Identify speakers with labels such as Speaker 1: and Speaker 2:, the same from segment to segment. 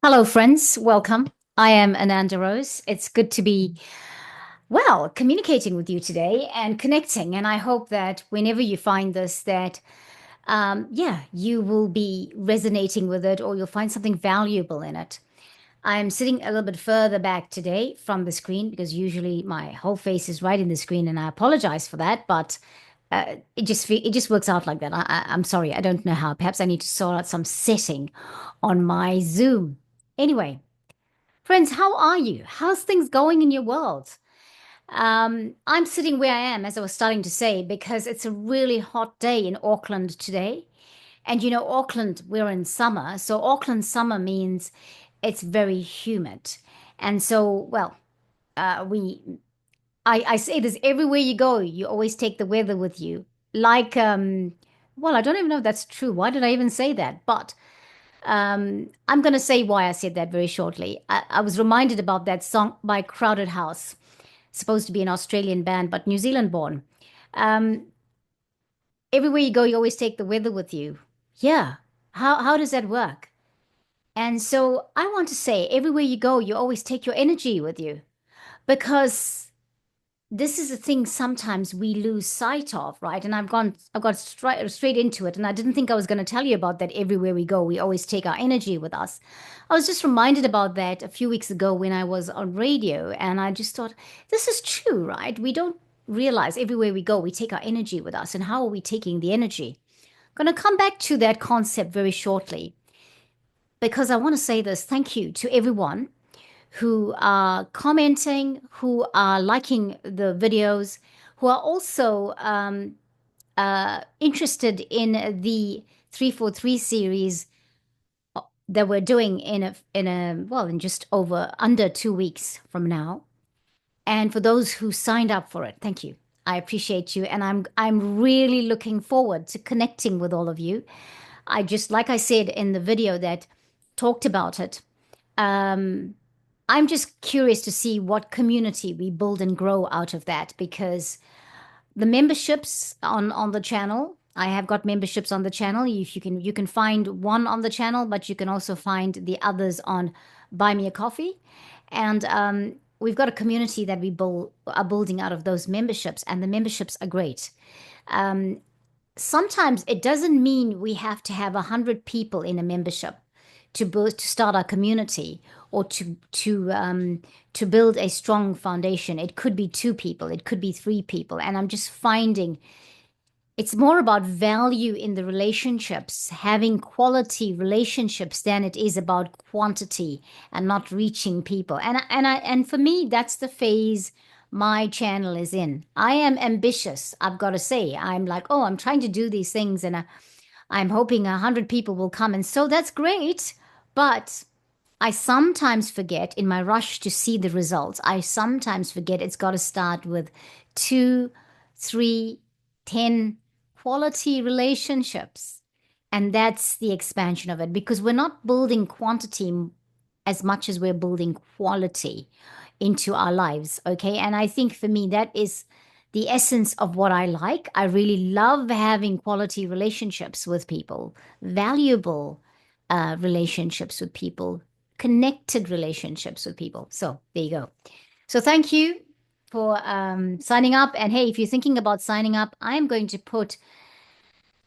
Speaker 1: Hello, friends. Welcome. I am Ananda Rose. It's good to be, communicating with you today and connecting. And I hope that whenever you find this, you will be resonating with it or you'll find something valuable in it. I'm sitting a little bit further back today from the screen because usually my whole face is right in the screen, and I apologize for that, but it just works out like that. I'm sorry. I don't know how. Perhaps I need to sort out some setting on my Zoom. Anyway. Friends, how are you? How's things going in your world? I'm sitting where I am, as I was starting to say, because it's a really hot day in Auckland today. And you know, Auckland, we're in summer. So Auckland summer means it's very humid. And so, uh, we, I say this everywhere you go, you always take the weather with you. Like, I don't even know if that's true. Why did I even say that? But I'm going to say why I said that very shortly. I was reminded about that song by Crowded House, supposed to be an Australian band, but New Zealand born. Um, Everywhere you go, you always take the weather with you. Yeah. How does that work? And so I want to say, everywhere you go, you always take your energy with you because this is a thing sometimes we lose sight of, right? And I've got straight into it, and I didn't think I was going to tell you about that. Everywhere we go, we always take our energy with us. I was just reminded about that a few weeks ago when I was on radio, and I just thought, this is true, right? We don't realize everywhere we go, we take our energy with us, and how are we taking the energy? I'm going to come back to that concept very shortly because I want to say this. Thank you to everyone who are commenting, who are liking the videos, who are also interested in the 343 series that we're doing in just over under 2 weeks from now. And for those who signed up for it, thank you. I appreciate you, and I'm really looking forward to connecting with all of you. I just, like I said in the video that talked about it, um, I'm just curious to see what community we build and grow out of that because the memberships on the channel, I have got memberships on the channel. If you can find one on the channel, but you can also find the others on Buy Me a Coffee. And we've got a community that are building out of those memberships, and the memberships are great. Um, Sometimes it doesn't mean we have to have 100 people in a membership to start our community or to build a strong foundation. It could be 2 people, it could be 3 people, and I'm just finding it's more about value in the relationships, having quality relationships than it is about quantity and not reaching people. And for me, that's the phase my channel is in. I am ambitious, I've got to say. I'm like, oh, I'm trying to do these things, and I'm hoping 100 people will come, and so that's great. But I sometimes forget in my rush to see the results. I sometimes forget it's got to start with two, three, 10 quality relationships. And that's the expansion of it because we're not building quantity as much as we're building quality into our lives. Okay. And I think for me, that is the essence of what I like. I really love having quality relationships with people, valuable relationships with people, connected relationships with people. So there you go. So thank you for signing up. And hey, if you're thinking about signing up, I'm going to put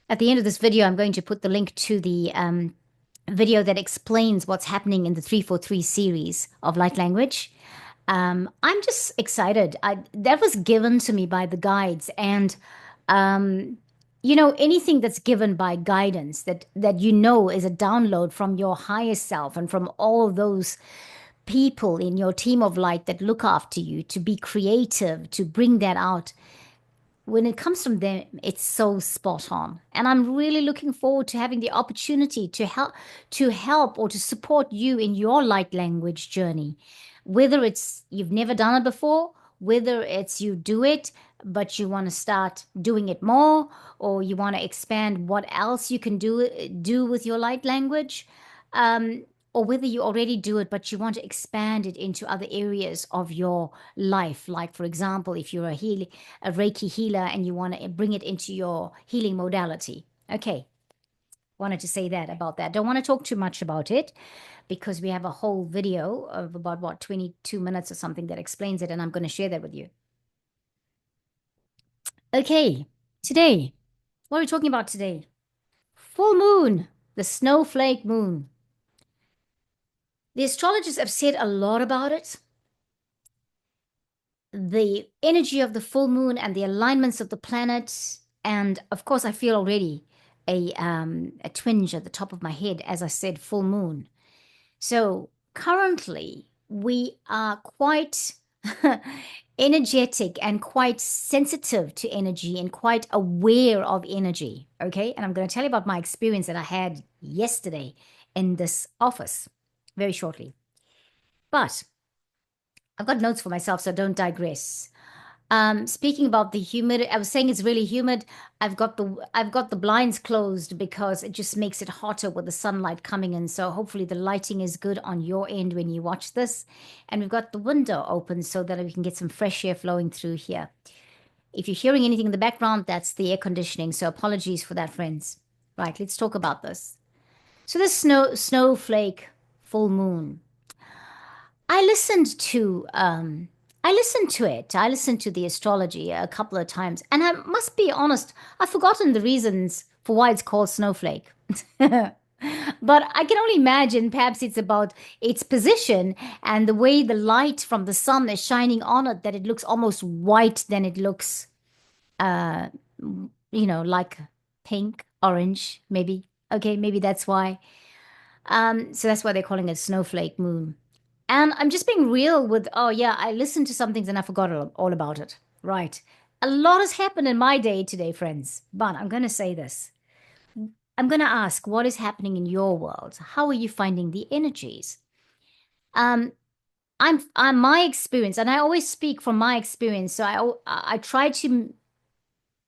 Speaker 1: at the end of this video, I'm going to put the link to the video that explains what's happening in the 343 series of light language. I'm just excited. That was given to me by the guides, and um, anything that's given by guidance that is a download from your highest self and from all those people in your team of light that look after you to be creative, to bring that out. When it comes from them, it's so spot on. And I'm really looking forward to having the opportunity to help or to support you in your light language journey. Whether it's you've never done it before, whether it's you do it, but you want to start doing it more, or you want to expand what else you can do with your light language. Um, or whether you already do it, but you want to expand it into other areas of your life. Like, for example, if you're a Reiki healer and you want to bring it into your healing modality. Okay. Wanted to say that about that. Don't want to talk too much about it because we have a whole video of about what 22 minutes or something that explains it, and I'm going to share that with you. Okay, today, what are we talking about today? Full moon, the snowflake moon. The astrologers have said a lot about it. The energy of the full moon and the alignments of the planets, and of course, I feel already a twinge at the top of my head as I said full moon. So currently, we are quite energetic and quite sensitive to energy and quite aware of energy. Okay. And I'm going to tell you about my experience that I had yesterday in this office very shortly. But I've got notes for myself, so don't digress. Speaking about the humid, I was saying it's really humid. I've got the blinds closed because it just makes it hotter with the sunlight coming in. So hopefully the lighting is good on your end when you watch this. And we've got the window open so that we can get some fresh air flowing through here. If you're hearing anything in the background, that's the air conditioning. So apologies for that, friends. Right, let's talk about this. So this snowflake full moon. I listened to I listened to it. I listened to the astrology a couple of times, and I must be honest, I've forgotten the reasons for why it's called snowflake. But I can only imagine perhaps it's about its position and the way the light from the sun is shining on it, that it looks almost white than it looks uh like pink, orange, maybe. Okay, maybe that's why. So that's why they're calling it snowflake moon. And I'm just being real with, oh yeah, I listened to some things and I forgot all about it. Right. A lot has happened in my day today, friends. But I'm going to say this. I'm going to ask, what is happening in your world? How are you finding the energies? Um, I'm my experience, and I always speak from my experience. So I try to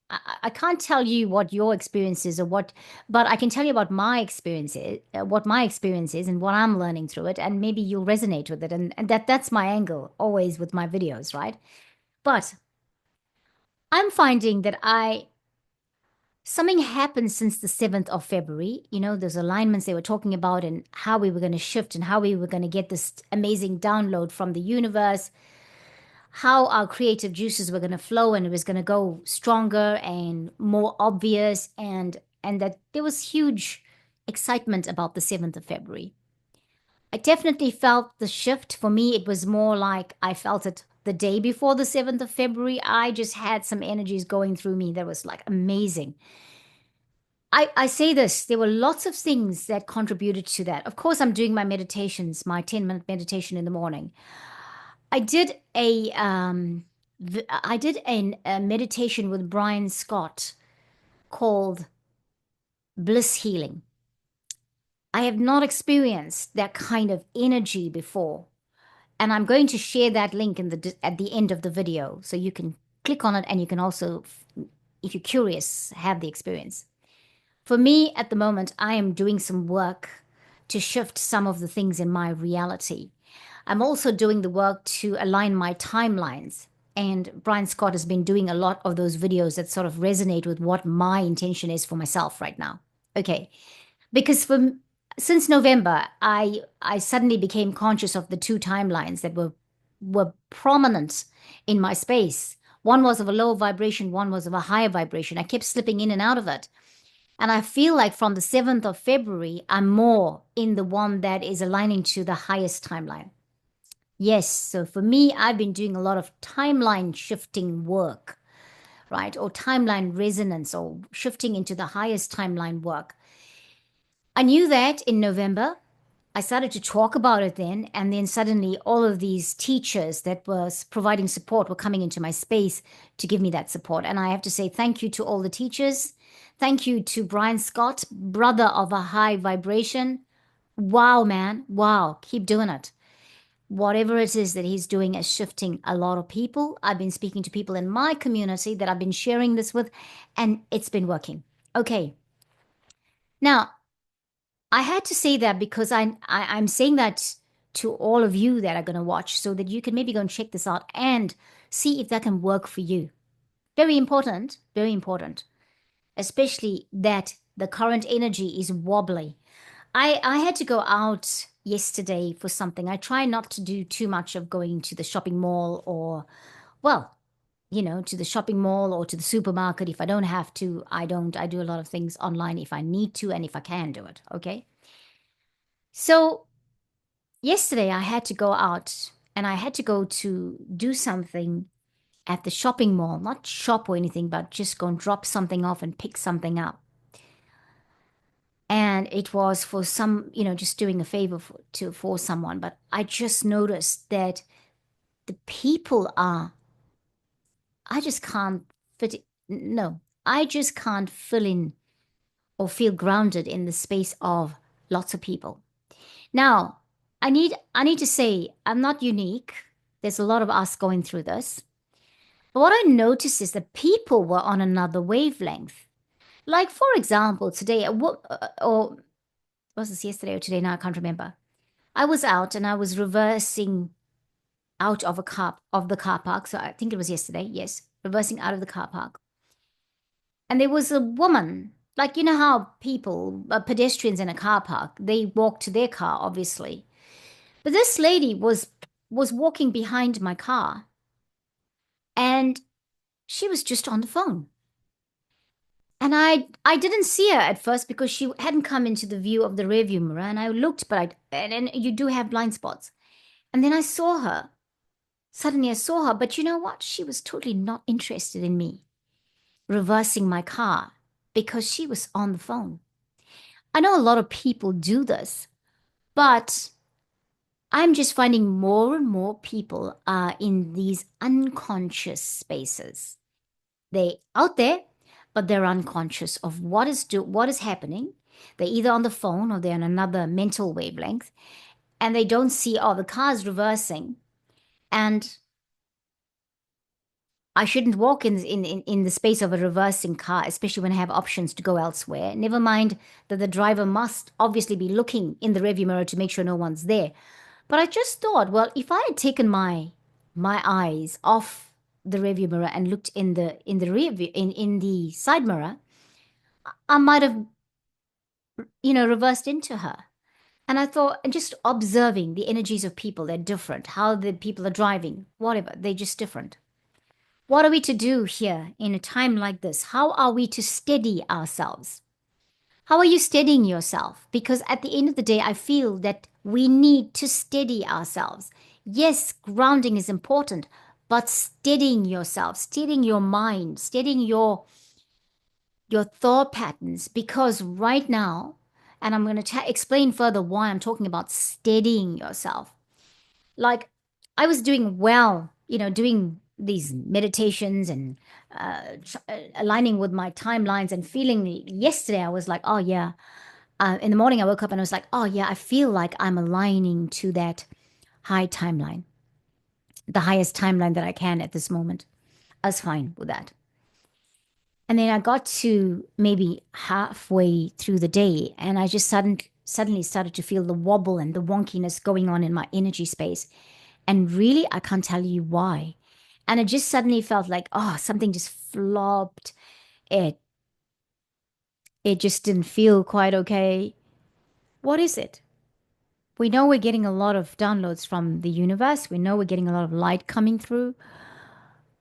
Speaker 1: I can't tell you what your experience is or what, but I can tell you about my experiences, what my experience is and what I'm learning through it, and maybe you'll resonate with it. And that's my angle always with my videos, right? But I'm finding that something happened since the 7th of February. Those alignments they were talking about and how we were going to shift and how we were going to get this amazing download from the universe, how our creative juices were going to flow and it was going to go stronger and more obvious, and that there was huge excitement about the 7th of February. I definitely felt the shift. For me, it was more like I felt it the day before the 7th of February. I just had some energies going through me that was like amazing. I say this, there were lots of things that contributed to that. Of course, I'm doing my meditations, my 10-minute meditation in the morning. I did a meditation with Brian Scott called Bliss Healing. I have not experienced that kind of energy before, and I'm going to share that link at the end of the video so you can click on it and you can also, if you're curious, have the experience. For me, at the moment, I am doing some work to shift some of the things in my reality. I'm also doing the work to align my timelines. And Brian Scott has been doing a lot of those videos that sort of resonate with what my intention is for myself right now. Okay. Because since November, I suddenly became conscious of the two timelines that were prominent in my space. One was of a low vibration, one was of a higher vibration. I kept slipping in and out of it. And I feel like from the 7th of February, I'm more in the one that is aligning to the highest timeline. Yes, so for me, I've been doing a lot of timeline shifting work, right? Or timeline resonance or shifting into the highest timeline work. I knew that in November. I started to talk about it then, and then suddenly all of these teachers that was providing support were coming into my space to give me that support. And I have to say thank you to all the teachers. Thank you to Brian Scott, brother of a high vibration. Wow, man. Wow. Keep doing it. Whatever it is that he's doing is shifting a lot of people. I've been speaking to people in my community that I've been sharing this with, and it's been working. Okay. Now, I had to say that because I'm saying that to all of you that are going to watch so that you can maybe go and check this out and see if that can work for you. Very important, especially that The current energy is wobbly. I had to go out yesterday for something. I try not to do too much of going to the shopping mall or, well, to the shopping mall or to the supermarket. If I don't have to, I don't. I do a lot of things online if I need to and if I can do it. Okay. So yesterday I had to go out and I had to go to do something at the shopping mall, not shop or anything, but just go and drop something off and pick something up. And it was for some, just doing a favor for someone. But I just noticed that the people are, I just can't fit it. No, I just can't fill in or feel grounded in the space of lots of people. Now, I need to say I'm not unique. There's a lot of us going through this. But what I noticed is that people were on another wavelength. Like for example, today, or was this yesterday or today? Now I can't remember. I was out and I was reversing out of the car park. So I think it was yesterday. Yes, reversing out of the car park. And there was a woman, like how people, pedestrians in a car park, they walk to their car, obviously. But this lady was walking behind my car, and she was just on the phone. And I didn't see her at first because she hadn't come into the view of the rearview mirror. And I looked, but and you do have blind spots. And then I saw her. Suddenly I saw her, but you know what? She was totally not interested in me reversing my car because she was on the phone. I know a lot of people do this, but I'm just finding more and more people are in these unconscious spaces. They out there, but they're unconscious of what is happening. They're either on the phone or they're on another mental wavelength, and they don't see, oh, the car's reversing, and I shouldn't walk in the space of a reversing car, especially when I have options to go elsewhere. Never mind that the driver must obviously be looking in the rearview mirror to make sure no one's there. But I just thought, well, if I had taken my eyes off the rearview mirror and looked in the rear view in the side mirror, I might have, reversed into her. And I thought, and just observing the energies of people, they're different. How the people are driving, whatever, they're just different. What are we to do here in a time like this? How are we to steady ourselves? How are you steadying yourself? Because at the end of the day, I feel that we need to steady ourselves. Yes, grounding is important, but steadying yourself, steadying your mind, steadying your thought patterns. Because right now, and I'm going to explain further why I'm talking about steadying yourself. Like I was doing well, doing these meditations and aligning with my timelines and feeling yesterday, I was like, oh, yeah. In the morning, I woke up and I was like, oh, yeah, I feel like I'm aligning to that high timeline, the highest timeline that I can at this moment. I was fine with that. And then I got to maybe halfway through the day and I just suddenly started to feel the wobble and the wonkiness going on in my energy space. And really, I can't tell you why. And it just suddenly felt like, oh, something just flopped. It it just didn't feel quite okay. What is it? We know we're getting a lot of downloads from the universe. We know we're getting a lot of light coming through.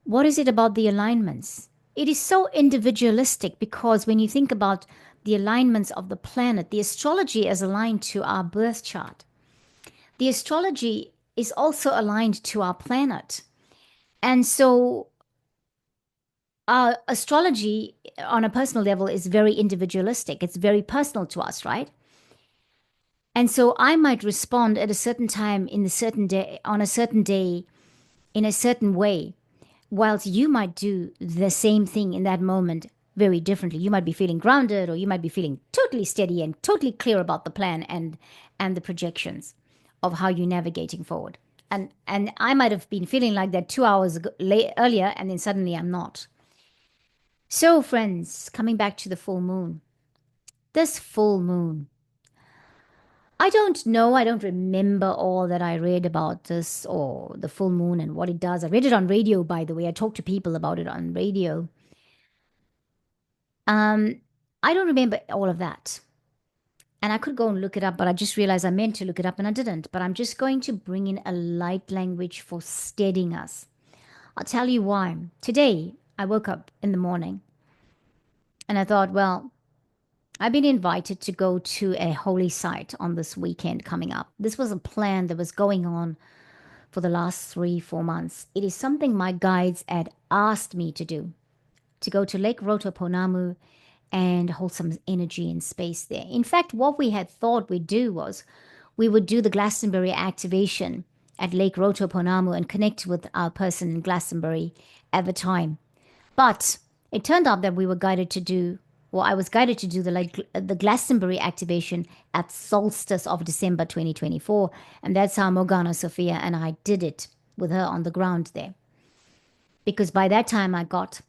Speaker 1: What is it about the alignments? It is so individualistic because when you think about the alignments of the planet, the astrology is aligned to our birth chart. The astrology is also aligned to our planet. And so astrology on a personal level is very individualistic. It's very personal to us, right? And so I might respond at a certain time in a certain day, on a certain day, in a certain way, whilst you might do the same thing in that moment very differently. You might be feeling grounded, or you might be feeling totally steady and totally clear about the plan and the projections of how you're navigating forward. And I might have been feeling like that 2 hours earlier, and then suddenly I'm not. So, friends, coming back to the full moon, this full moon, I don't know, I don't remember all that I read about this or the full moon and what it does. I read it on radio, by the way. I talked to people about it on radio. Um, I don't remember all of that. And I could go and look it up, but I just realized I meant to look it up and I didn't. But I'm just going to bring in a light language for steadying us. I'll tell you why. Today, I woke up in the morning and I thought, well, I've been invited to go to a holy site on this weekend coming up. This was a plan that was going on for the last 3, 4 months. It is something my guides had asked me to go to Lake Rotoponamu and hold some energy and space there. In fact, what we had thought we'd do was we would do the Glastonbury activation at Lake Rotoponamu and connect with our person in Glastonbury at the time. But it turned out that we were guided to do, well, I was guided to do the Glastonbury activation at solstice of December 2024. And that's how Morgana Sophia and I did it with her on the ground there. Because by that time I got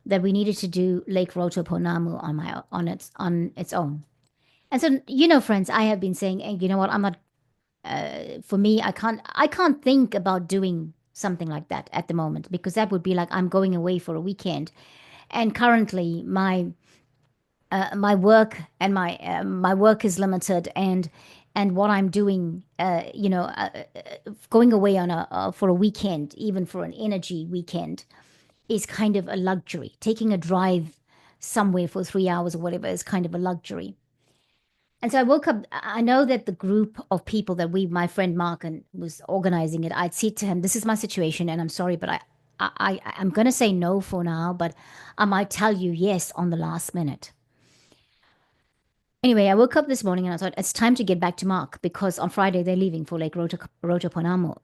Speaker 1: that we needed to do Lake Rotoponamu on its own. And so, friends, I have been saying, hey, you know what? I'm not. For me, I can't think about doing something like that at the moment because that would be like I'm going away for a weekend, and currently my work and my work is limited, and what I'm doing, going away on a for a weekend, even for an energy weekend, is kind of a luxury. Taking a drive somewhere for 3 hours or whatever is kind of a luxury. And so I woke up. I know that the group of people that my friend Mark and was organizing it, I'd said to him, "This is my situation, and I'm sorry, but I'm going to say no for now, but I might tell you yes on the last minute." Anyway, I woke up this morning and I thought it's time to get back to Mark because on Friday they're leaving for Lake Rotoponamu,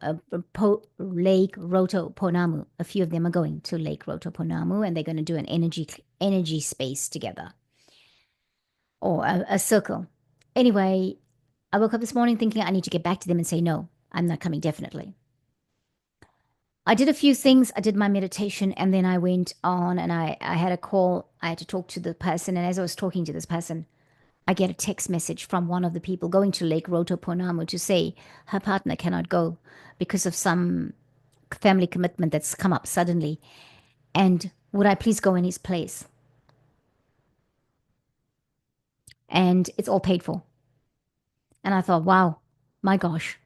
Speaker 1: Lake Rotoponamu. A few of them are going to Lake Rotoponamu and they're going to do an energy space together or a circle. Anyway, I woke up this morning thinking I need to get back to them and say no, I'm not coming definitely. I did a few things. I did my meditation and then I went on and I had a call. I had to talk to the person. And as I was talking to this person, I get a text message from one of the people going to Lake Rotoponamu to say her partner cannot go because of some family commitment that's come up suddenly. And would I please go in his place? And it's all paid for. And I thought, wow, my gosh,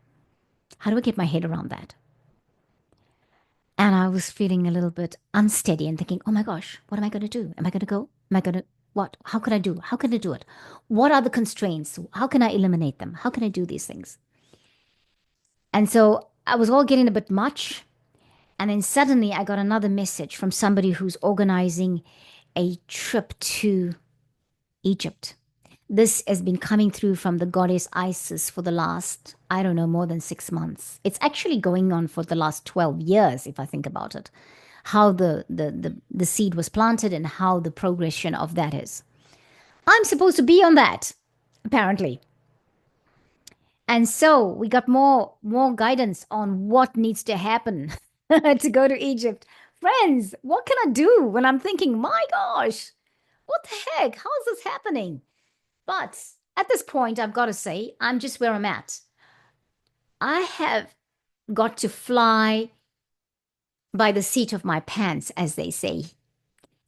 Speaker 1: how do I get my head around that? And I was feeling a little bit unsteady and thinking, oh my gosh, what am I going to do? Am I going to go? Am I going to what? How can I do? How can I do it? What are the constraints? How can I eliminate them? How can I do these things? And so I was all getting a bit much. And then suddenly I got another message from somebody who's organizing a trip to Egypt. This has been coming through from the goddess Isis for the last, I don't know, more than 6 months. It's actually going on for the last 12 years, if I think about it. How the seed was planted and how the progression of that is. I'm supposed to be on that, apparently. And so we got more guidance on what needs to happen to go to Egypt. Friends, what can I do when I'm thinking, my gosh, what the heck? How is this happening? But at this point, I've got to say, I'm just where I'm at. I have got to fly by the seat of my pants, as they say.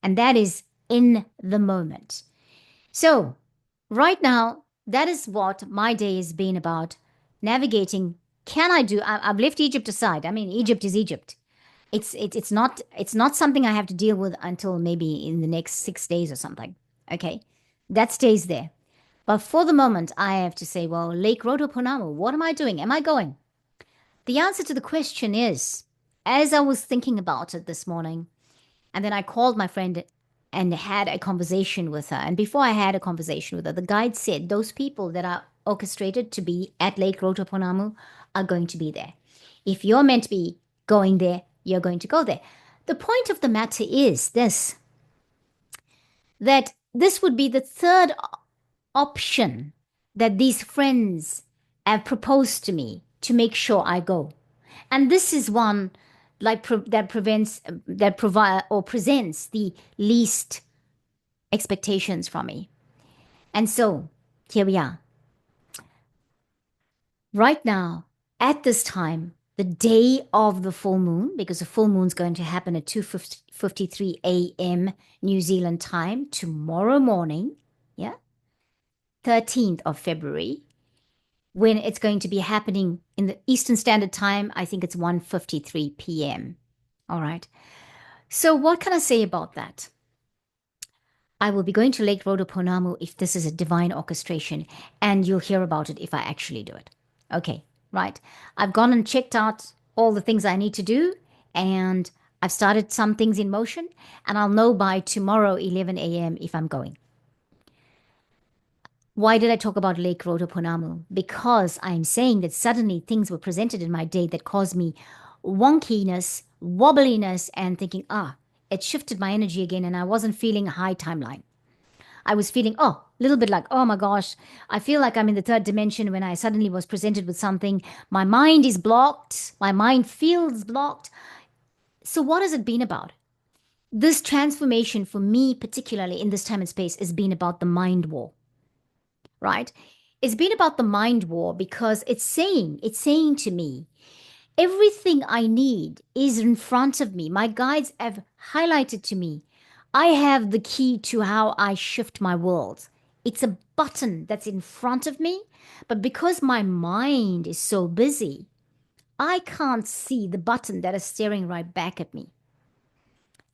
Speaker 1: And that is in the moment. So, right now, that is what my day has been about navigating. Can I do? I've left Egypt aside. I mean, Egypt is Egypt. It's not something I have to deal with until maybe in the next 6 days or something. Okay, that stays there. But for the moment, I have to say, well, Lake Rotoponamu, what am I doing? Am I going? The answer to the question is, as I was thinking about it this morning, and then I called my friend and had a conversation with her. And before I had a conversation with her, the guide said those people that are orchestrated to be at Lake Rotoponamu are going to be there. If you're meant to be going there, you're going to go there. The point of the matter is this, that this would be the third option that these friends have proposed to me to make sure I go. And this is one that provide or presents the least expectations from me. And so here we are. Right now, at this time, the day of the full moon, because the full moon's going to happen at 2:53 a.m. New Zealand time tomorrow morning, yeah, 13th of February, when it's going to be happening in the Eastern Standard Time. I think it's 1:53 p.m. All right. So what can I say about that? I will be going to Lake Rotoponamu if this is a divine orchestration, and you'll hear about it if I actually do it. Okay, right. I've gone and checked out all the things I need to do, and I've started some things in motion, and I'll know by tomorrow, 11 a.m., if I'm going. Why did I talk about Lake Rotoponamu? Because I'm saying that suddenly things were presented in my day that caused me wonkiness, wobbliness, and thinking, it shifted my energy again, and I wasn't feeling a high timeline. I was feeling, a little bit like, oh my gosh, I feel like I'm in the third dimension when I suddenly was presented with something. My mind is blocked. My mind feels blocked. So, what has it been about? This transformation for me, particularly in this time and space, has been about the mind war, right? It's been about the mind war because it's saying to me, everything I need is in front of me. My guides have highlighted to me. I have the key to how I shift my world. It's a button that's in front of me, but because my mind is so busy, I can't see the button that is staring right back at me.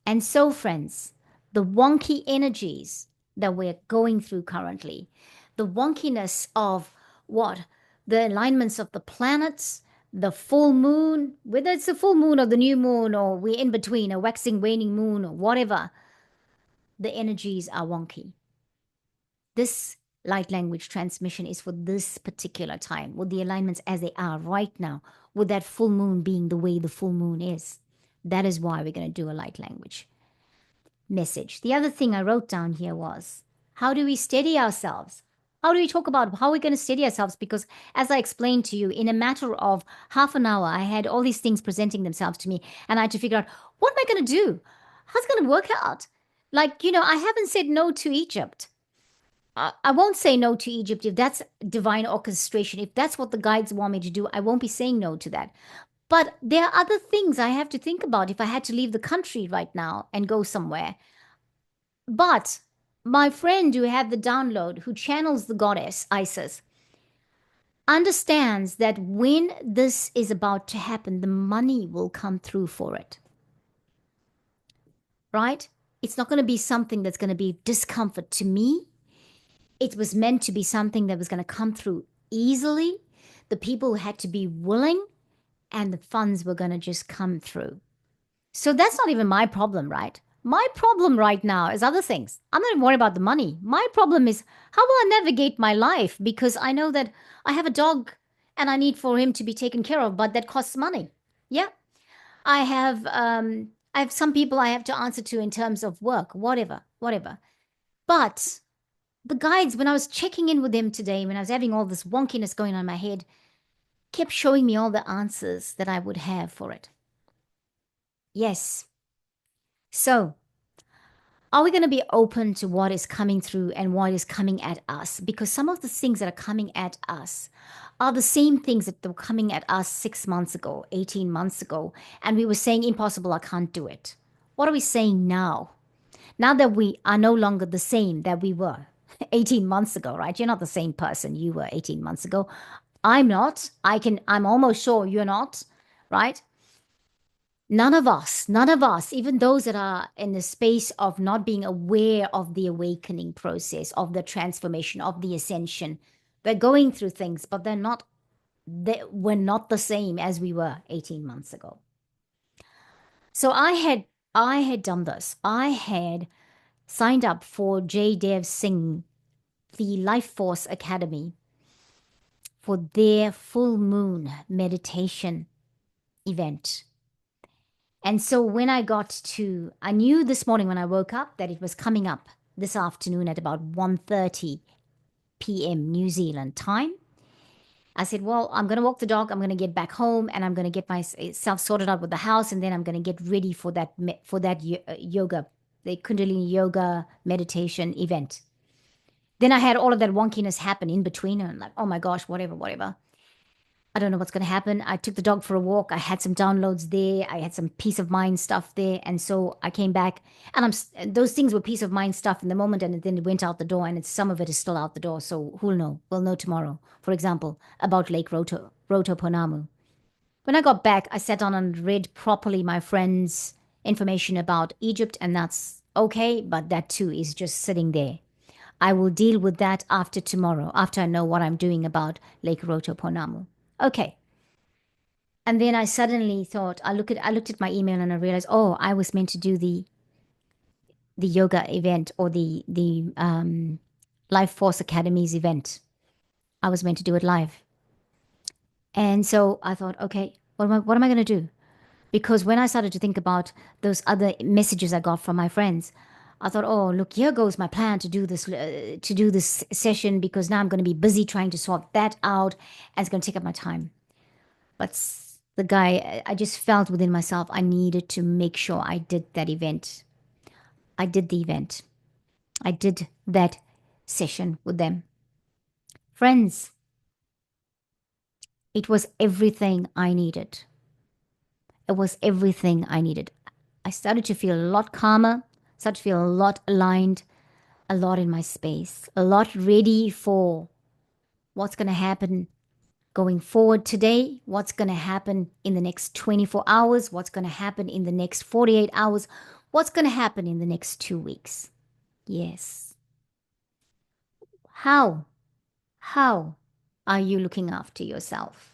Speaker 1: And so, friends, the wonky energies that we're going through currently, the wonkiness of what? The alignments of the planets, the full moon, whether it's the full moon or the new moon, or we're in between, a waxing, waning moon, or whatever, the energies are wonky. This light language transmission is for this particular time, with the alignments as they are right now, with that full moon being the way the full moon is. That is why we're going to do a light language message. The other thing I wrote down here was, how do we steady ourselves? How do we talk about how we're going to steady ourselves? Because as I explained to you, in a matter of half an hour, I had all these things presenting themselves to me, and I had to figure out, what am I going to do? How's it going to work out? Like, I haven't said no to Egypt. I won't say no to Egypt if that's divine orchestration. If that's what the guides want me to do, I won't be saying no to that. But there are other things I have to think about if I had to leave the country right now and go somewhere. But my friend who had the download, who channels the goddess Isis, understands that when this is about to happen, the money will come through for it. Right? It's not going to be something that's going to be discomfort to me. It was meant to be something that was going to come through easily. The people had to be willing, and the funds were going to just come through. So that's not even my problem, right? My problem right now is other things. I'm not even worried about the money. My problem is, how will I navigate my life? Because I know that I have a dog and I need for him to be taken care of, but that costs money. Yeah. I have some people I have to answer to in terms of work, whatever. But the guides, when I was checking in with them today, when I was having all this wonkiness going on in my head, kept showing me all the answers that I would have for it. Yes. So, are we going to be open to what is coming through and what is coming at us? Because some of the things that are coming at us are the same things that were coming at us 6 months ago, 18 months ago, and we were saying, impossible, I can't do it. What are we saying now? Now that we are no longer the same that we were 18 months ago, right? You're not the same person you were 18 months ago. I'm not. I'm almost sure you're not, right? None of us, even those that are in the space of not being aware of the awakening process, of the transformation, of the ascension, they're going through things, but we're not the same as we were 18 months ago. So I had done this. I had signed up for J. Dev Singh, the Life Force Academy, for their full moon meditation event. And so when I knew this morning when I woke up that it was coming up this afternoon at about 1:30 p.m. New Zealand time. I said, well, I'm going to walk the dog. I'm going to get back home and I'm going to get myself sorted out with the house. And then I'm going to get ready for that yoga, the Kundalini yoga meditation event. Then I had all of that wonkiness happen in between and I'm like, oh my gosh, whatever. I don't know what's going to happen. I took the dog for a walk. I had some downloads there. I had some peace of mind stuff there. And so I came back and those things were peace of mind stuff in the moment. And then it went out the door and some of it is still out the door. So who'll know? We'll know tomorrow, for example, about Lake Rotoponamu. When I got back, I sat down and read properly my friend's information about Egypt. And that's okay. But that too is just sitting there. I will deal with that after tomorrow, after I know what I'm doing about Lake Rotoponamu. Okay. And then I suddenly thought, I looked at my email and I realized, oh, I was meant to do the yoga event or the Life Force Academy's event. I was meant to do it live. And so I thought, okay, what am I going to do? Because when I started to think about those other messages I got from my friends, I thought, oh, look, here goes my plan to do this session because now I'm going to be busy trying to sort that out and it's going to take up my time. But the guy, I just felt within myself, I needed to make sure I did that event. I did the event. I did that session with them. Friends, it was everything I needed. It was everything I needed. I started to feel a lot calmer, started to feel a lot aligned, a lot in my space, a lot ready for what's going to happen going forward today, what's going to happen in the next 24 hours, what's going to happen in the next 48 hours, what's going to happen in the next 2 weeks. Yes. How? How are you looking after yourself?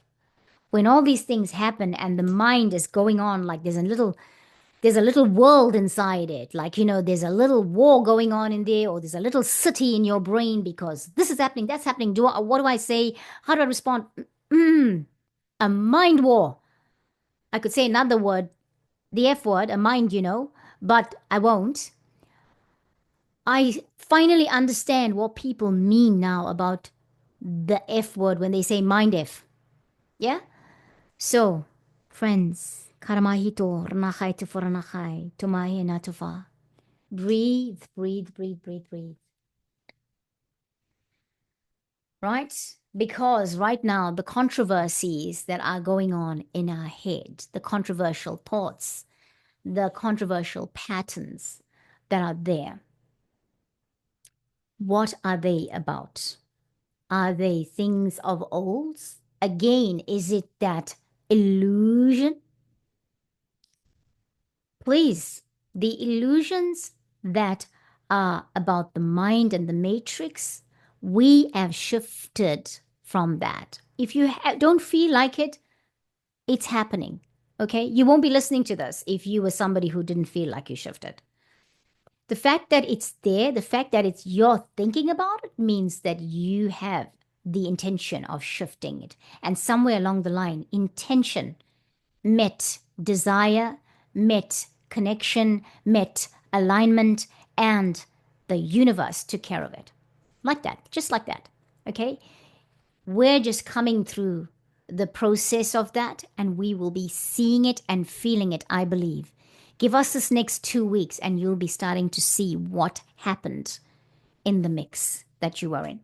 Speaker 1: When all these things happen and the mind is going on like there's a little world inside it. Like, there's a little war going on in there, or there's a little city in your brain because this is happening, that's happening. What do I say? How do I respond? A mind war. I could say another word, the F word, a mind, but I won't. I finally understand what people mean now about the F word when they say mind F. Yeah? So, friends, karamahito, ranachai tufuranachai, tumahe natufa. Breathe, breathe, breathe, breathe, breathe. Right? Because right now, the controversies that are going on in our head, the controversial thoughts, the controversial patterns that are there, what are they about? Are they things of old? Again, is it that illusion? Please, the illusions that are about the mind and the matrix, we have shifted from that. If you don't feel like it, it's happening. Okay? You won't be listening to this if you were somebody who didn't feel like you shifted. The fact that it's there, the fact that it's you're thinking about it means that you have the intention of shifting it. And somewhere along the line, intention met desire, met connection, met alignment, and the universe took care of it. Like that, just like that. Okay? We're just coming through the process of that, and we will be seeing it and feeling it, I believe. Give us this next 2 weeks, and you'll be starting to see what happened in the mix that you are in.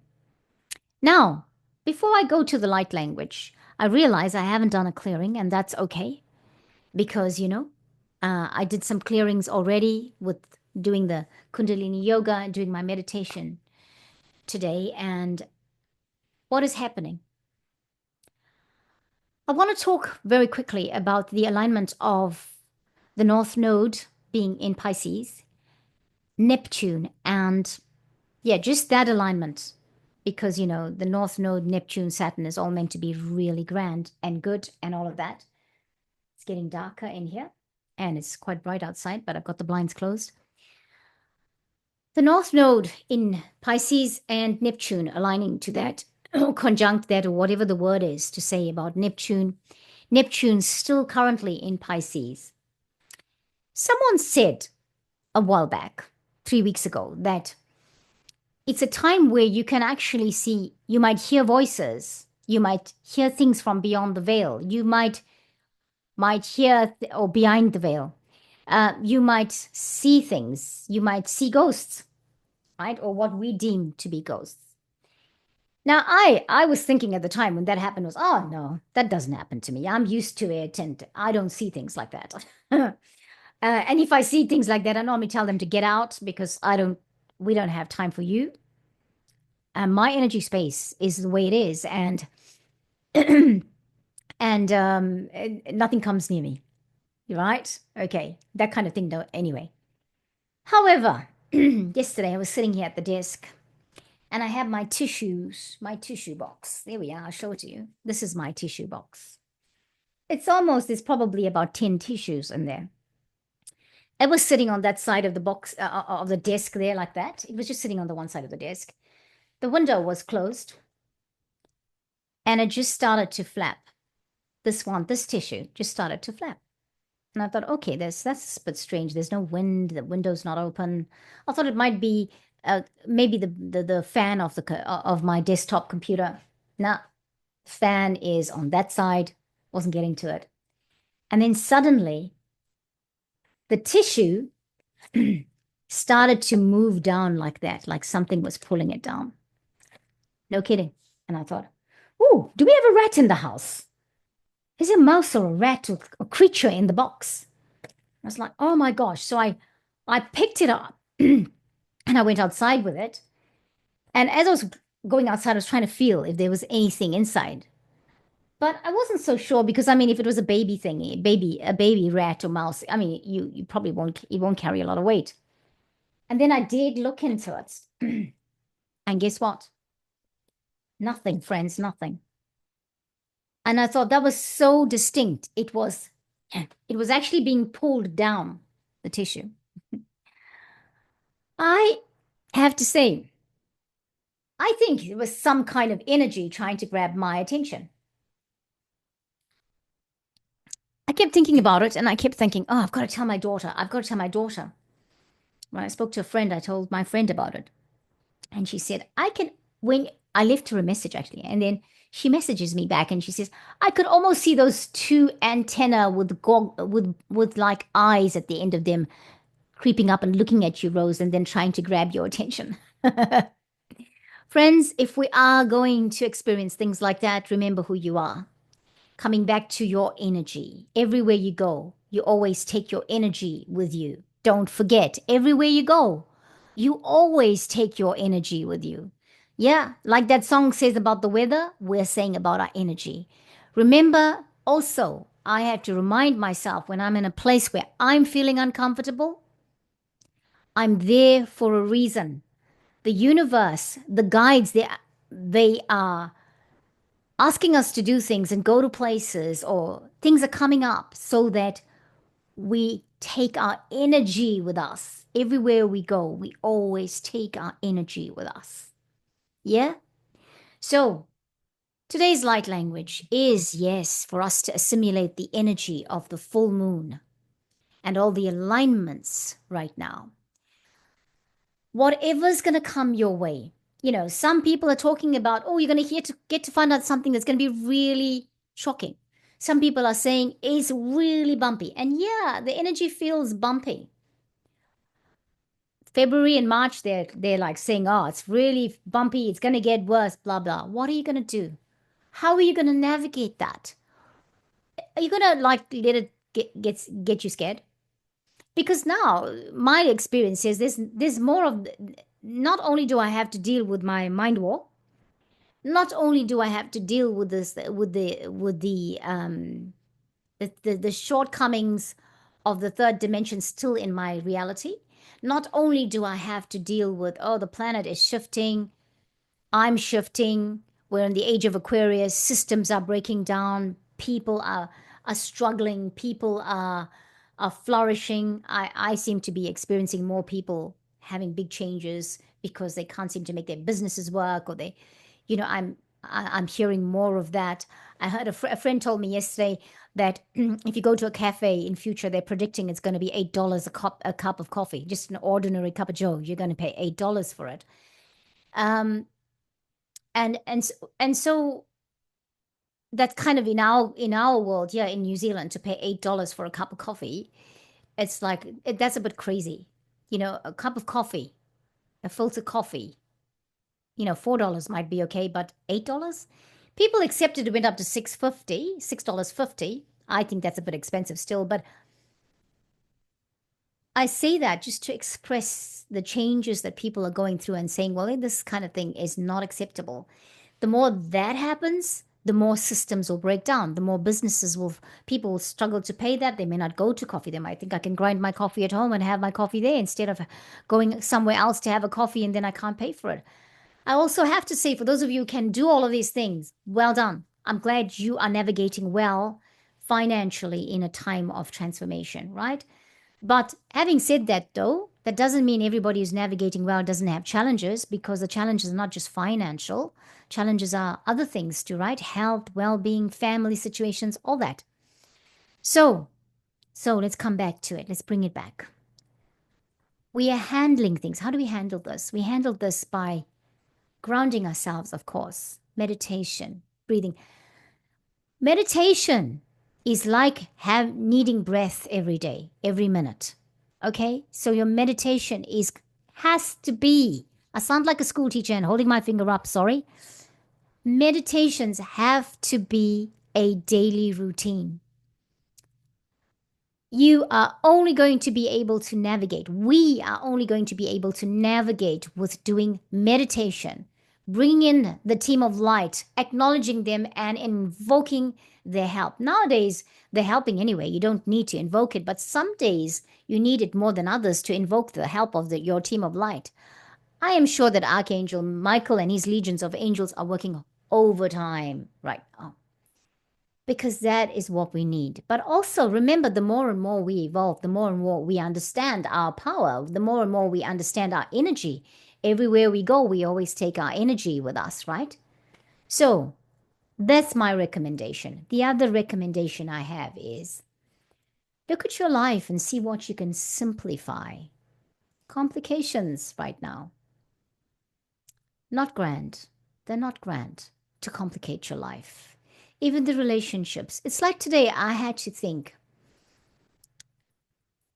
Speaker 1: Now, before I go to the light language, I realize I haven't done a clearing, and that's okay because, I did some clearings already with doing the Kundalini yoga and doing my meditation today. And what is happening? I want to talk very quickly about the alignment of the North Node being in Pisces, Neptune, and yeah, just that alignment. Because, the North Node, Neptune, Saturn is all meant to be really grand and good and all of that. It's getting darker in here and it's quite bright outside, but I've got the blinds closed. The North Node in Pisces and Neptune aligning to that, or conjunct that, or whatever the word is to say about Neptune. Neptune's still currently in Pisces. Someone said a while back, 3 weeks ago, that it's a time where you can actually see, you might hear voices, you might hear things from beyond the veil, you might hear, or behind the veil, you might see things, you might see ghosts, right? Or what we deem to be ghosts. Now, I was thinking at the time when that happened was, oh no, that doesn't happen to me. I'm used to it, and I don't see things like that. And if I see things like that, I normally tell them to get out because I don't. We don't have time for you. And my energy space is the way it is, and and nothing comes near me. You're right? Okay, that kind of thing, though. Anyway, however, yesterday I was sitting here at the desk and I have my tissue box. There we are. I'll show it to you. This is my tissue box. There's probably about 10 tissues in there. It was sitting on that side of the box, of the desk there, like that. It was just sitting on the one side of the desk. The window was closed and it just started to flap. This tissue just started to flap. And I thought, okay, that's a bit strange. There's no wind. The window's not open. I thought it might be maybe the fan of of my desktop computer. Nah, fan is on that side. Wasn't getting to it. And then suddenly the tissue started to move down like that, like something was pulling it down. No kidding. And I thought, ooh, do we have a rat in the house? Is there a mouse or a rat or a creature in the box? I was like, oh my gosh. So I picked it up and I went outside with it. And as I was going outside, I was trying to feel if there was anything inside. But I wasn't so sure because I mean, if it was a baby thingy, a baby rat or mouse, I mean, you probably won't carry a lot of weight. And then I did look into it. And guess what? Nothing, friends, nothing. And I thought that was so distinct. It was actually being pulled down, the tissue. I have to say, I think it was some kind of energy trying to grab my attention. I kept thinking about it and I kept thinking, oh, I've got to tell my daughter. I've got to tell my daughter. When I spoke to a friend, I told my friend about it. And she said, when I left her a message actually, and then she messages me back and she says, I could almost see those two antenna with like eyes at the end of them creeping up and looking at you, Rose, and then trying to grab your attention. Friends, if we are going to experience things like that, remember who you are. Coming back to your energy. Everywhere you go, you always take your energy with you. Don't forget, everywhere you go, you always take your energy with you. Yeah, like that song says about the weather, we're saying about our energy. Remember, also, I have to remind myself when I'm in a place where I'm feeling uncomfortable, I'm there for a reason. The universe, the guides, they are asking us to do things and go to places or things are coming up so that we take our energy with us. Everywhere we go, we always take our energy with us. Yeah? So today's light language is, yes, for us to assimilate the energy of the full moon and all the alignments right now. Whatever's going to come your way. Some people are talking about, oh, you're going to get to find out something that's going to be really shocking. Some people are saying it's really bumpy. And yeah, the energy feels bumpy. February and March, they're like saying, oh, it's really bumpy, it's going to get worse, blah, blah. What are you going to do? How are you going to navigate that? Are you going to like let it get you scared? Because now my experience is there's more of not only do I have to deal with my mind war, not only do I have to deal with this with the shortcomings of the third dimension still in my reality, not only do I have to deal with, oh, the planet is shifting, I'm shifting. We're in the age of Aquarius. Systems are breaking down. People are struggling. People are flourishing. I seem to be experiencing more people having big changes because they can't seem to make their businesses work, or I'm hearing more of that. I heard a friend told me yesterday that if you go to a cafe in future, they're predicting it's going to be $8 a cup of coffee, just an ordinary cup of Joe. You're going to pay $8 for it. Um, and so that's kind of in our world, yeah, in New Zealand, to pay $8 for a cup of coffee, it's like that's a bit crazy. A cup of coffee, a filter coffee. $4 might be okay, but $8? People accepted it went up to $6.50. I think that's a bit expensive still, but I say that just to express the changes that people are going through and saying, well, this kind of thing is not acceptable. The more that happens, the more systems will break down. The more people will struggle to pay that. They may not go to coffee. They might think I can grind my coffee at home and have my coffee there instead of going somewhere else to have a coffee and then I can't pay for it. I also have to say, for those of you who can do all of these things, well done. I'm glad you are navigating well financially in a time of transformation, right? But having said that, though, that doesn't mean everybody who's navigating well doesn't have challenges, because the challenges are not just financial. Challenges are other things too, right? Health, well-being, family situations, all that. So let's come back to it. Let's bring it back. We are handling things. How do we handle this? We handle this by grounding ourselves, of course. Meditation, breathing. Meditation is like needing breath every day, every minute. Okay? So your meditation has to be, I sound like a school teacher and holding my finger up, sorry. Meditations have to be a daily routine. You are only going to be able to navigate. We are only going to be able to navigate with doing meditation, bringing in the team of light, acknowledging them and invoking their help. Nowadays, they're helping anyway. You don't need to invoke it, but some days you need it more than others to invoke the help of your team of light. I am sure that Archangel Michael and his legions of angels are working overtime right now, because that is what we need. But also remember, the more and more we evolve, the more and more we understand our power, the more and more we understand our energy. Everywhere we go, we always take our energy with us, right? So that's my recommendation. The other recommendation I have is look at your life and see what you can simplify. Complications right now, not grand. They're not grand to complicate your life. Even the relationships. It's like today I had to think,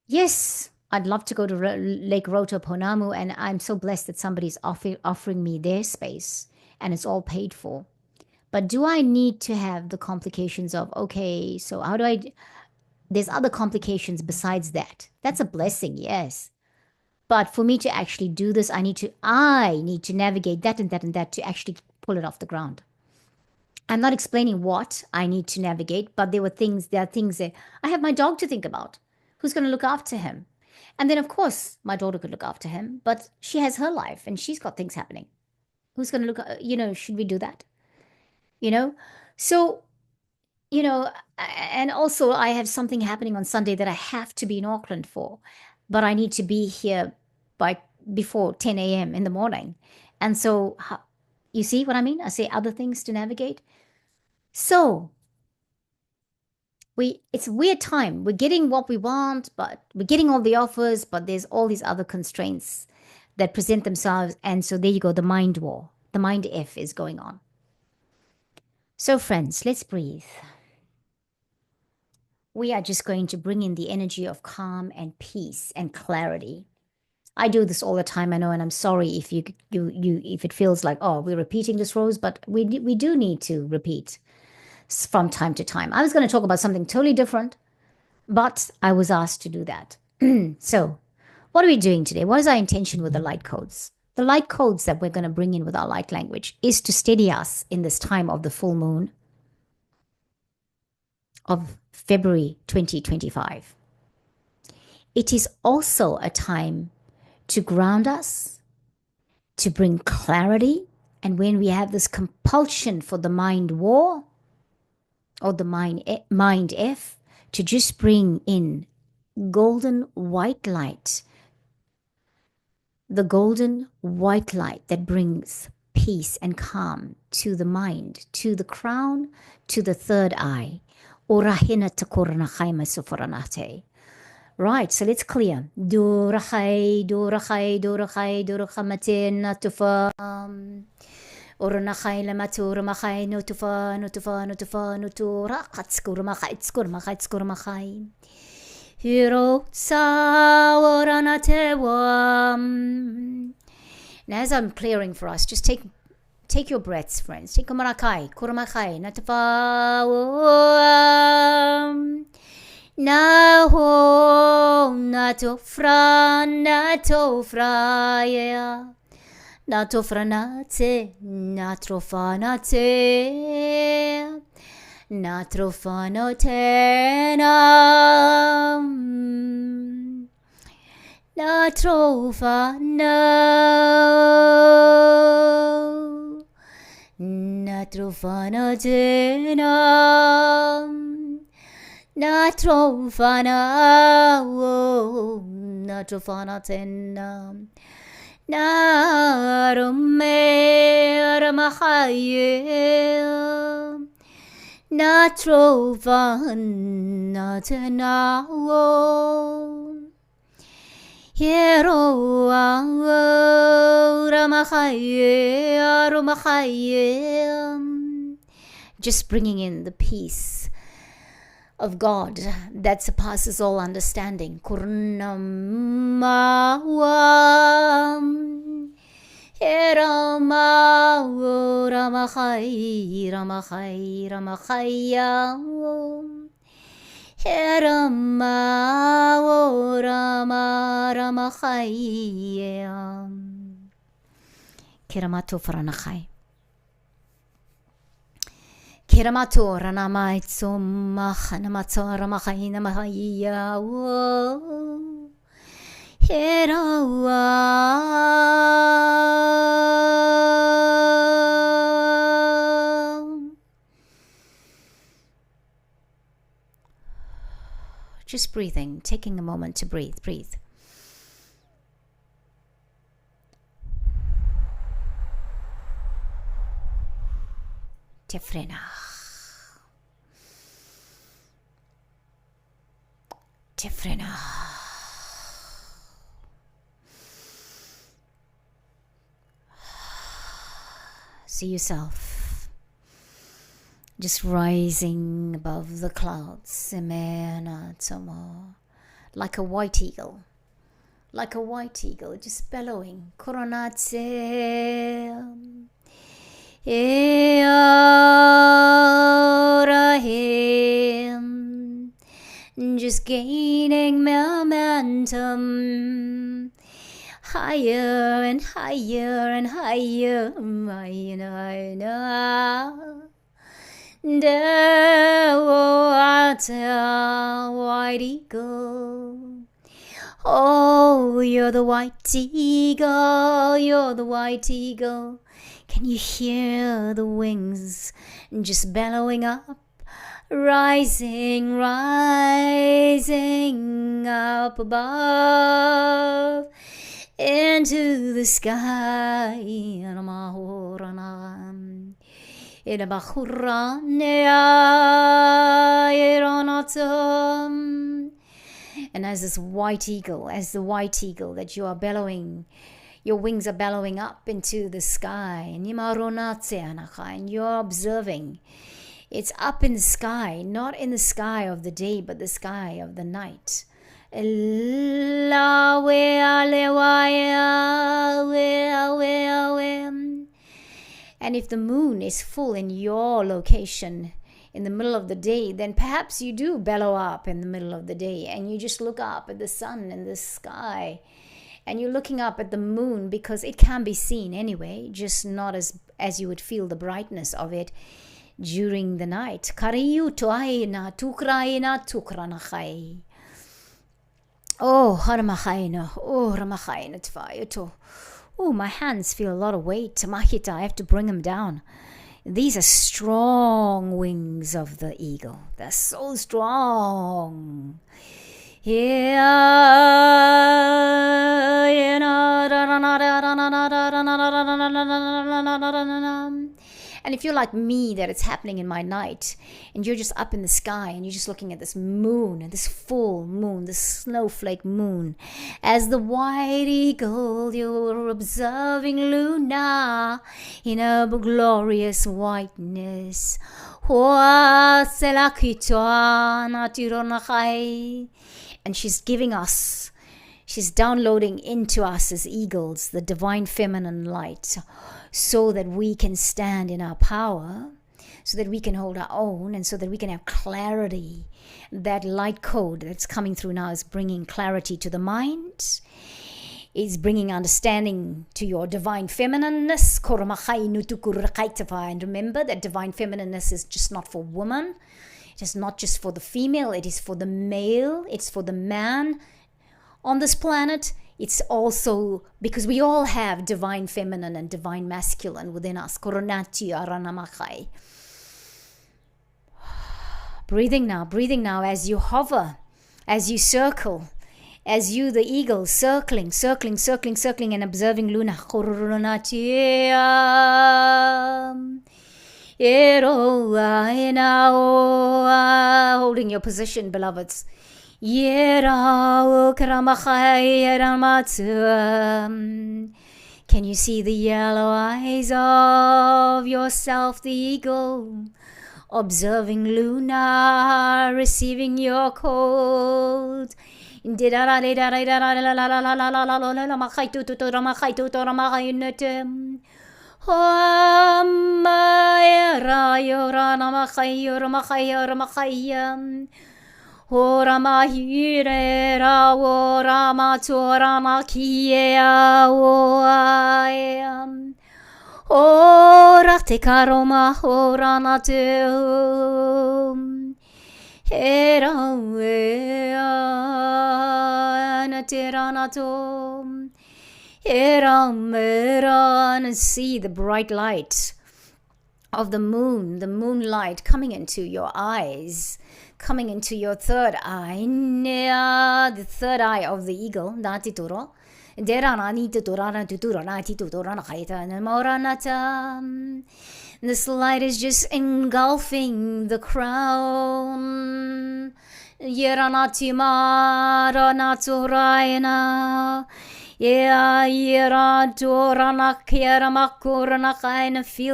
Speaker 1: yes, I'd love to go to Lake Rotoponamu, and I'm so blessed that somebody's offering me their space and it's all paid for. But do I need to have the complications of, okay, so how do there's other complications besides that. That's a blessing, yes. But for me to actually do this, I need to navigate that and that and that to actually pull it off the ground. I'm not explaining what I need to navigate, but there are things that I have my dog to think about. Who's going to look after him? And then, of course, my daughter could look after him, but she has her life and she's got things happening. Who's going to look, should we do that? So, and also I have something happening on Sunday that I have to be in Auckland for, but I need to be here before 10 a.m. in the morning. And so, you see what I mean? I say other things to navigate. So it's a weird time. We're getting what we want, but we're getting all the offers, but there's all these other constraints that present themselves. And so there you go, the mind war, the mind F is going on. So friends, let's breathe. We are just going to bring in the energy of calm and peace and clarity. I do this all the time, I know, and I'm sorry if if it feels like, oh, we're repeating this, Rose, but we do need to repeat from time to time. I was going to talk about something totally different, but I was asked to do that. So what are we doing today? What is our intention with the light codes? The light codes that we're going to bring in with our light language is to steady us in this time of the full moon of February 2025. It is also a time to ground us, to bring clarity. And when we have this compulsion for the mind war or the mind F, to just bring in golden white light, the golden white light that brings peace and calm to the mind, to the crown, to the third eye. Right, so let's clear. Durachai, durachai, durachai, durachamatin, natufam. Uranachai, lamaturmachai, nutufa, nutufa, nutufa, nutura, katskurmachai, tskurmachai, tskurmachai. Hiro sa oranatewam. And as I'm clearing for us, just take your breaths, friends. Take a marakai, kuramakai, natafa, naho, natofra, yeah. Natofranate, natrofanote, natrofano, natrofana, Narume Natrovanatanawo Hero Ramachaye. Just bringing in the peace of God that surpasses all understanding. Kurnamawam Heramawo Ramachai Ramachayam Heramawo Ramachayam Kiramato Faranachai Kiramato Ranamai Tsumach Namato Ramachai Namahaya Herawa Just breathing, taking a moment to breathe. Tefrena. See yourself just rising above the clouds, like a white eagle, just bellowing. Just gaining momentum, higher and higher and higher. The white eagle. Oh, you're the white eagle. Can you hear the wings just bellowing up? Rising up above into the sky. And as the white eagle that you are bellowing, your wings are bellowing up into the sky, and you're observing. It's up in the sky, not in the sky of the day, but the sky of the night. And if the moon is full in your location in the middle of the day, then perhaps you do bellow up in the middle of the day, and you just look up at the sun in the sky, and you're looking up at the moon because it can be seen anyway, just not as you would feel the brightness of it during the night. Oh, Haramachaina, oh, Ramachaina Tvayato. Oh, my hands feel a lot of weight. Mahita, I have to bring them down. These are strong wings of the eagle. They're so strong. And if you're like me, that it's happening in my night, and you're just up in the sky, and you're just looking at this moon, this full moon, this snowflake moon, as the white eagle, you're observing Lunar in a glorious whiteness. And she's giving us She's downloading into us as eagles the divine feminine light so that we can stand in our power, so that we can hold our own, and so that we can have clarity. That light code that's coming through now is bringing clarity to the mind. It's bringing understanding to your divine feminineness. And remember that divine feminineness is just not for women. It is not just for the female. It is for the male. It's for the man on this planet. It's also because we all have divine feminine and divine masculine within us. Breathing now as you hover, as you circle, as you, the eagle, circling and observing Lunar. Holding your position, beloveds. Can you see the yellow eyes of yourself, the eagle? Observing Lunar, receiving your code. Ora te karoma ora na te era na te ranato era mera, and see the bright light of the moonlight coming into your eyes, coming into your third eye, the third eye of the eagle, natituro. This light is just engulfing the crown. Feel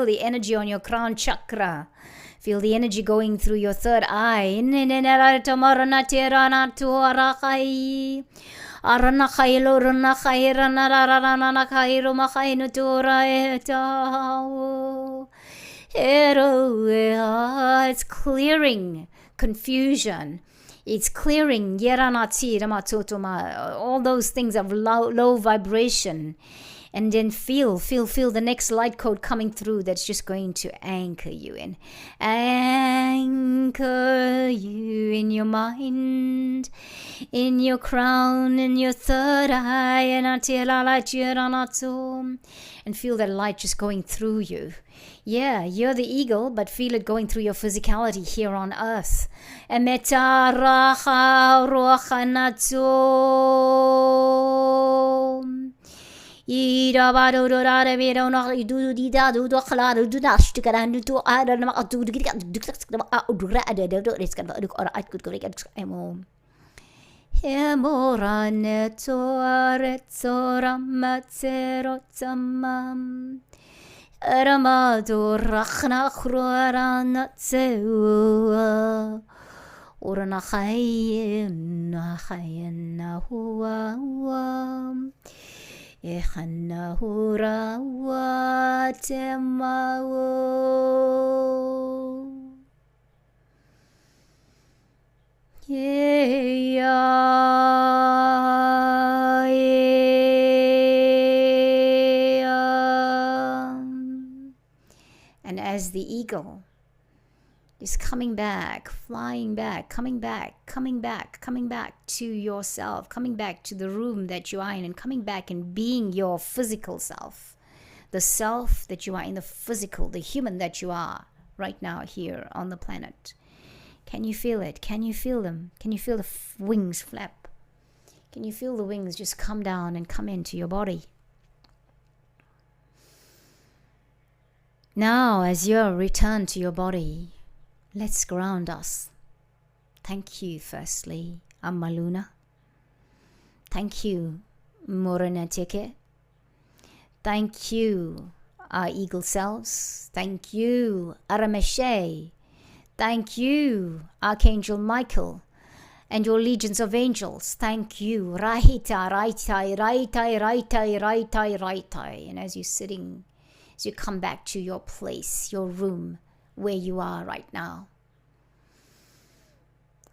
Speaker 1: the energy on your crown chakra. Feel the energy going through your third eye. It's clearing confusion. It's clearing all those things of low vibration. And then feel the next light code coming through that's just going to anchor you in. Anchor you in your mind, in your crown, in your third eye, and feel that light just going through you. Yeah, you're the eagle, but feel it going through your physicality here on earth. And as the eagle is coming back, flying back, coming back to yourself, coming back to the room that you are in, and coming back and being your physical self, the self that you are in the physical, the human that you are right now here on the planet. Can you feel it? Can you feel them? Can you feel the wings flap? Can you feel the wings just come down and come into your body? Now, as you return to your body, let's ground us. Thank you, firstly, Amma Luna. Thank you, Morena Teke. Thank you, our eagle selves. Thank you, Arameshe. Thank you, Archangel Michael. and your legions of angels. Thank you. Raita, raitai, raitai, raitai, raitai, raitai. And as you're sitting, as you come back to your place, your room, where you are right now,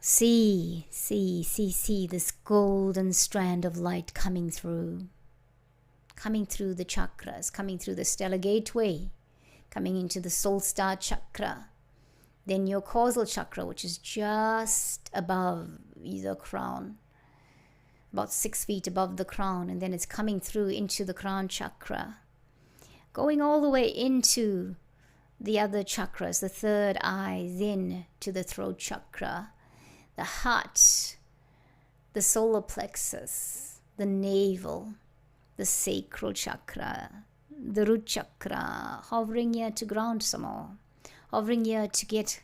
Speaker 1: see this golden strand of light coming through the chakras, coming through the stellar gateway, coming into the soul star chakra, then your causal chakra, which is just above the crown, about 6 feet above the crown, and then it's coming through into the crown chakra, going all the way into the other chakras, the third eye, then to the throat chakra, the heart, the solar plexus, the navel, the sacral chakra, the root chakra, hovering here to ground some more, hovering here to get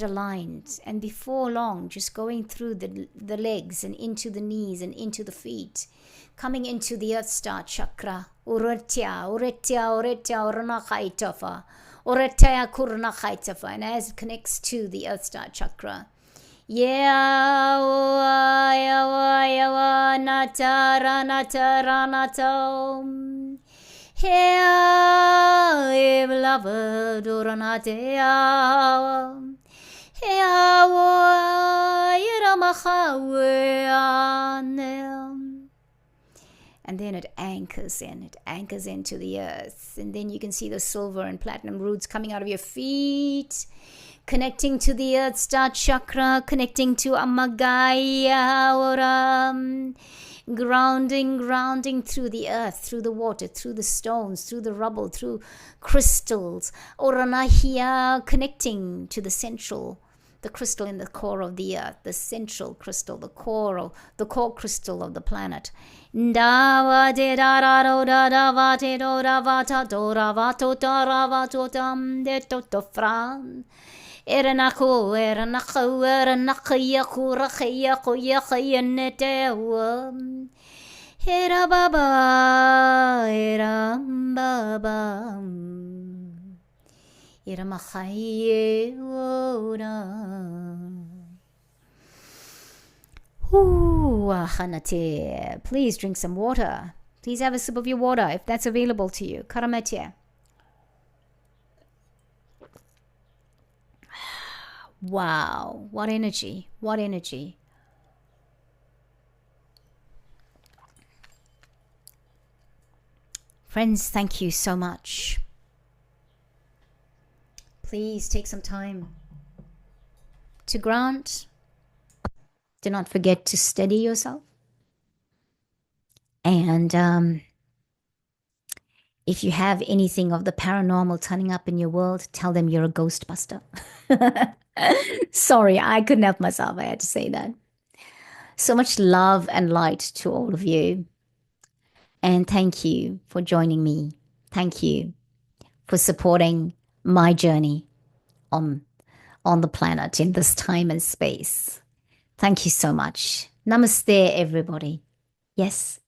Speaker 1: aligned, and before long just going through the legs and into the knees and into the feet, coming into the earth star chakra, uretya uranachaitafa, uretya kuranachaitafa, and as it connects to the earth star chakra, yawa natara natara natam. Hey, beloved, Uranatea. And then it anchors into the earth. And then you can see the silver and platinum roots coming out of your feet, connecting to the earth star chakra, connecting to Amagaya Oram. Grounding through the earth, through the water, through the stones, through the rubble, through crystals. Oranahia, connecting to the crystal in the core of the earth, the central crystal, the core crystal of the planet. Eranako yaku rakhayako yakhayanetewam. Era baba, era baba. Era machaye ora. Hanate. Please drink some water. Please have a sip of your water if that's available to you. Karamete. Wow, what energy, what energy. Friends, thank you so much. Please take some time to ground. Do not forget to steady yourself. And if you have anything of the paranormal turning up in your world, tell them you're a ghostbuster. Sorry, I couldn't help myself. I had to say that. So much love and light to all of you. And thank you for joining me. Thank you for supporting my journey on the planet in this time and space. Thank you so much. Namaste, everybody. Yes.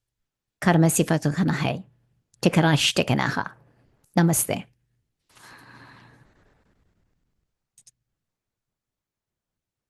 Speaker 1: Karamasifatukanahe. Tikarash tekanaha. Namaste.